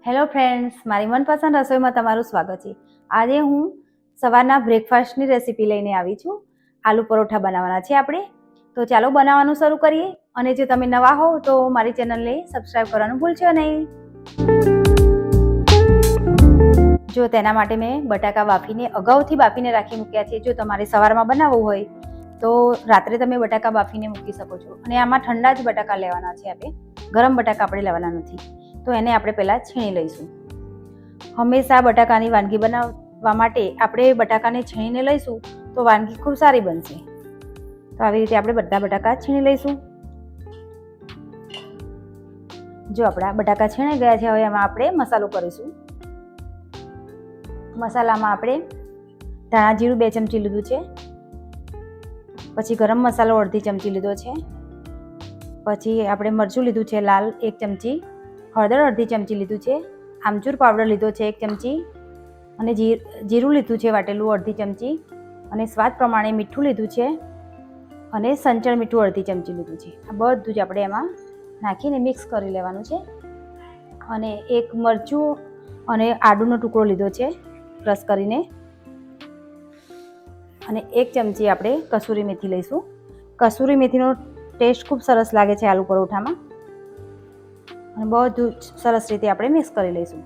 Hello friends, મારી મનપસંદ રસોઈમાં તમારું સ્વાગત છે. આજે હું સવારના બ્રેકફાસ્ટની રેસીપી લઈને આવી છું. આલુ પરોઠા બનાવવાના છે આપણે. તો ચાલો બનાવવાનું શરૂ કરીએ. અને જો તમે નવા હો તો મારી ચેનલને સબસ્ક્રાઈબ કરવાનું ભૂલશો નહીં. જો તેના માટે મેં બટાકા અગાઉથી બાફીને રાખી મૂક્યા છે. જો તમારે સવારમાં બનાવવું હોય તો રાત્રે તમે બટાકા બાફીને મૂકી શકો છો. અને આમાં ઠંડા જ બટાકા લેવાના છે. આપણે ગરમ બટાકા આપણે લેવાના નથી. તો એને આપણે પહેલાં છીણી લઈશું. હંમેશા બટાકાની વાનગી બનાવવા માટે આપણે બટાકાને છીણીને લઈશું તો વાનગી ખૂબ સારી બનશે. તો આવી રીતે આપણે બધા બટાકા છીણી લઈશું. જો આપણા બટાકા છીણાઈ ગયા છે, હવે એમાં આપણે મસાલો કરીશું. મસાલામાં આપણે ધાણા જીરું 2 ચમચી લીધું છે, પછી ગરમ મસાલો અડધી ચમચી લીધો છે, પછી આપણે મરચું લીધું છે લાલ 1 ચમચી, હળદર અડધી ચમચી લીધું છે, આમચૂર પાવડર લીધો છે 1 ચમચી, અને જીરું લીધું છે વાટેલું અડધી ચમચી, અને સ્વાદ પ્રમાણે મીઠું લીધું છે, અને સંચળ મીઠું અડધી ચમચી લીધું છે. આ બધું જ આપણે એમાં નાખીને મિક્સ કરી લેવાનું છે. અને એક મરચું અને આદુનો ટુકડો લીધો છે ક્રશ કરીને, અને 1 ચમચી આપણે કસૂરી મેથી લઈશું. કસૂરી મેથીનો ટેસ્ટ ખૂબ સરસ લાગે છે આલુ પરોઠામાં. અને બધું સરસ રીતે આપણે મિક્સ કરી લઈશું.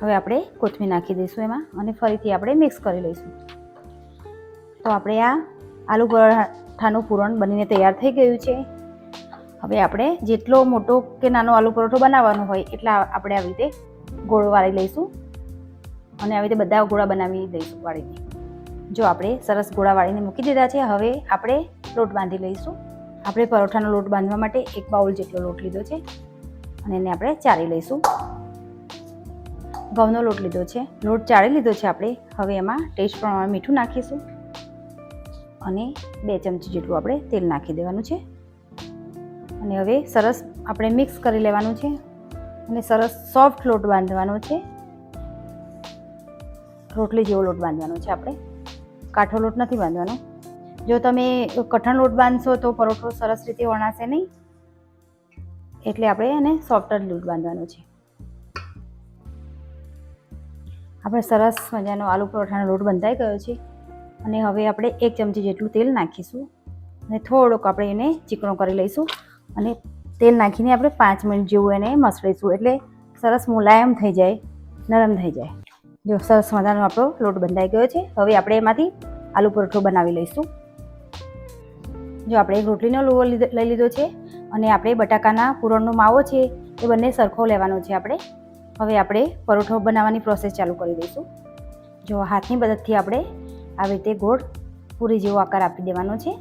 હવે આપણે કોથમીર નાખી દઈશું એમાં, અને ફરીથી આપણે મિક્સ કરી લઈશું. તો આપણે આ આલુ પરોઠાનું પૂરણ બનીને તૈયાર થઈ ગયું છે. હવે આપણે જેટલો મોટો કે નાનો આલુ પરોઠો બનાવવાનો હોય એટલા આપણે આવી રીતે ગોળ વાળી લઈશું. અને આવી રીતે બધા ગોળા બનાવી દઈશું વાળીને. જો આપણે સરસ ગોળા વાળીને મૂકી દીધા છે. હવે આપણે લોટ બાંધી લઈશું. આપણે પરોઠાનો લોટ બાંધવા માટે 1 બાઉલ જેટલો લોટ લીધો છે, અને એને આપણે ચાળી લઈશું. ઘઉંનો લોટ લીધો છે, લોટ ચાળી લીધો છે આપણે. હવે એમાં ટેસ્ટ પ્રમાણે મીઠું નાખીશું, અને 2 ચમચી જેટલું આપણે તેલ નાખી દેવાનું છે. અને હવે સરસ આપણે મિક્સ કરી લેવાનું છે, અને સરસ સોફ્ટ લોટ બાંધવાનો છે. રોટલી જેવો લોટ બાંધવાનો છે આપણે, કાઠો લોટ નથી બાંધવાનો. જો તમે કઠણ લોટ બાંધશો તો પરોઠો સરસ રીતે વણાશે નહીં, એટલે આપણે એને સોફ્ટ જ લોટ બાંધવાનો છે. આપણે સરસ મજાનો આલુ પરોઠાનો લોટ બંધાઈ ગયો છે. અને હવે આપણે 1 ચમચી જેટલું તેલ નાખીશું, અને થોડોક આપણે એને ચીકણો કરી લઈશું. અને તેલ નાખીને આપણે 5 મિનિટ જેવું એને મસળીશું, એટલે સરસ મુલાયમ થઈ જાય, નરમ થઈ જાય. જો સરસ મજાનો આપણો લોટ બંધાઈ ગયો છે. હવે આપણે એમાંથી આલુ પરોઠો બનાવી લઈશું. જો આપણે એક રોટલીનો લોવો લઈ લીધો છે, અને આપણે બટાકાના પૂરણનો માવો છે એ બંને સરખો લેવાનો છે આપણે. હવે આપણે પરોઠો બનાવવાની પ્રોસેસ ચાલુ કરી દઈશું. જો હાથની મદદથી આપણે આવી રીતે ગોળ પૂરી જેવો આકાર આપી દેવાનો છે.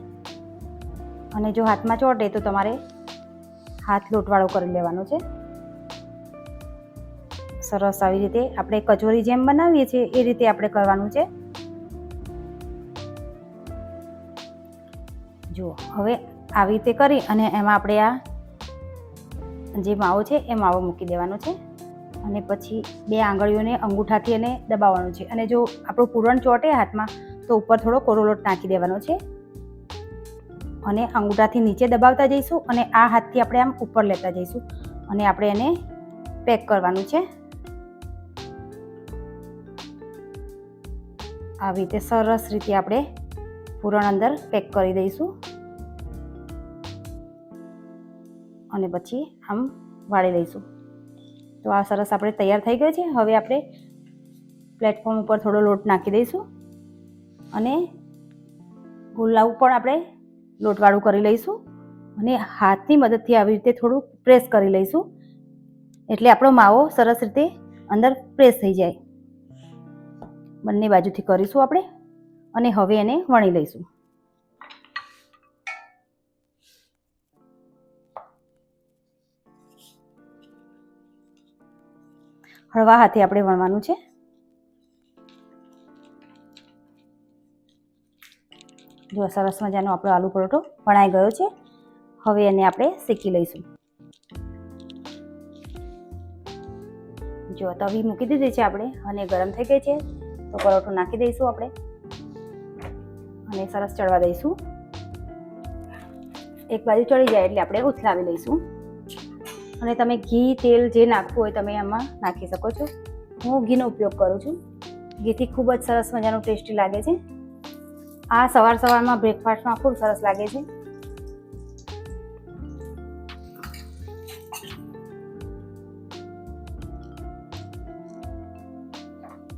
અને જો હાથમાં ચોંટે તો તમારે હાથ લોટવાળો કરી લેવાનો છે. સરસ આવી રીતે આપણે કચોરી જેમ બનાવીએ છીએ એ રીતે આપણે કરવાનું છે. જો હવે આવી રીતે કરી અને એમાં આપણે આ જે માવો છે એ માવો મૂકી દેવાનો છે. અને પછી 2 આંગળીઓને અંગૂઠાથી એને દબાવવાનું છે. અને જો આપણું પૂરણ ચોંટે હાથમાં તો ઉપર થોડો કોરો લોટ નાખી દેવાનો છે, અને અંગૂઠાથી નીચે દબાવતા જઈશું, અને આ હાથથી આપણે આમ ઉપર લેતા જઈશું, અને આપણે એને પેક કરવાનું છે. આવી રીતે સરસ રીતે આપણે પૂરણ અંદર પેક કરી દઈશું, અને પછી આમ વાળી લઈશું. તો આ સરસ આપણે તૈયાર થઈ ગયું છે. હવે આપણે પ્લેટફોર્મ ઉપર થોડો લોટ નાખી દઈશું, અને ગુલ્લા ઉપર આપણે લોટવાળું કરી લઈશું, અને હાથની મદદથી આવી રીતે થોડું પ્રેસ કરી લઈશું, એટલે આપણો માવો સરસ રીતે અંદર પ્રેસ થઈ જાય. બંને બાજુથી કરીશું આપણે, અને હવે એને વણી લઈશું. હળવા હાથે આપણે વણવાનું છે. જો સરસ મજાનો આપણો આલુ પરોઠો વણાઈ ગયો છે. હવે એને આપણે શેકી લઈશું. જો તવી મૂકી દીધી છે આપણે, અને ગરમ થઈ ગઈ છે. તો પરોઠો નાખી દઈશું આપણે, અને સરસ ચડવા દઈશું. એક બાજુ ચડી જાય એટલે આપણે ઉથલાવી લઈશું. અને તમે ઘી તેલ જે નાખવું હોય તમે આમાં નાખી શકો છો. હું ઘીનો ઉપયોગ કરું છું. ઘીથી ખૂબ જ સરસ મજાનું ટેસ્ટી લાગે છે. આ સવારમાં બ્રેકફાસ્ટમાં ખૂબ સરસ લાગે છે.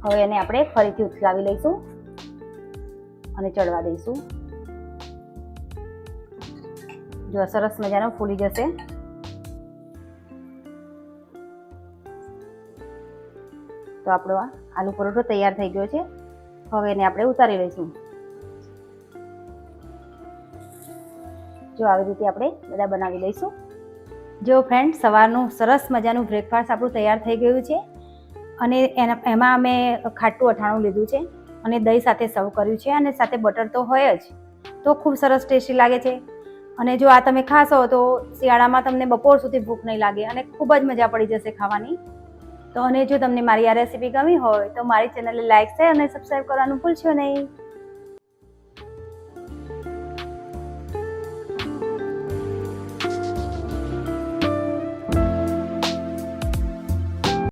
હવે એને આપણે ફરીથી ઉથલાવી લઈશું અને ચડવા દઈશું. જો સરસ મજાનો ફૂલી જશે. તો આપણો આ આલુ પરોઠો તૈયાર થઈ ગયો છે. હવે એને આપણે ઉતારી લઈશું. જો આવી રીતે આપણે બધા બનાવી લઈશું. જો ફ્રેન્ડ, સવારનું સરસ મજાનું બ્રેકફાસ્ટ આપણું તૈયાર થઈ ગયું છે. અને એમાં અમે ખાટું અથાણું લીધું છે અને દહીં સાથે સર્વ કર્યું છે. અને સાથે બટર તો હોય જ, તો ખૂબ સરસ ટેસ્ટી લાગે છે. અને જો આ તમે ખાશો તો શિયાળામાં તમને બપોર સુધી ભૂખ નહીં લાગે અને ખૂબ જ મજા પડી જશે ખાવાની. તો અને જો તમને મારી આ રેસીપી ગમી હોય તો મારી ચેનલને લાઈક, શેર અને સબસ્ક્રાઈબ કરવાનું ભૂલશો નહીં.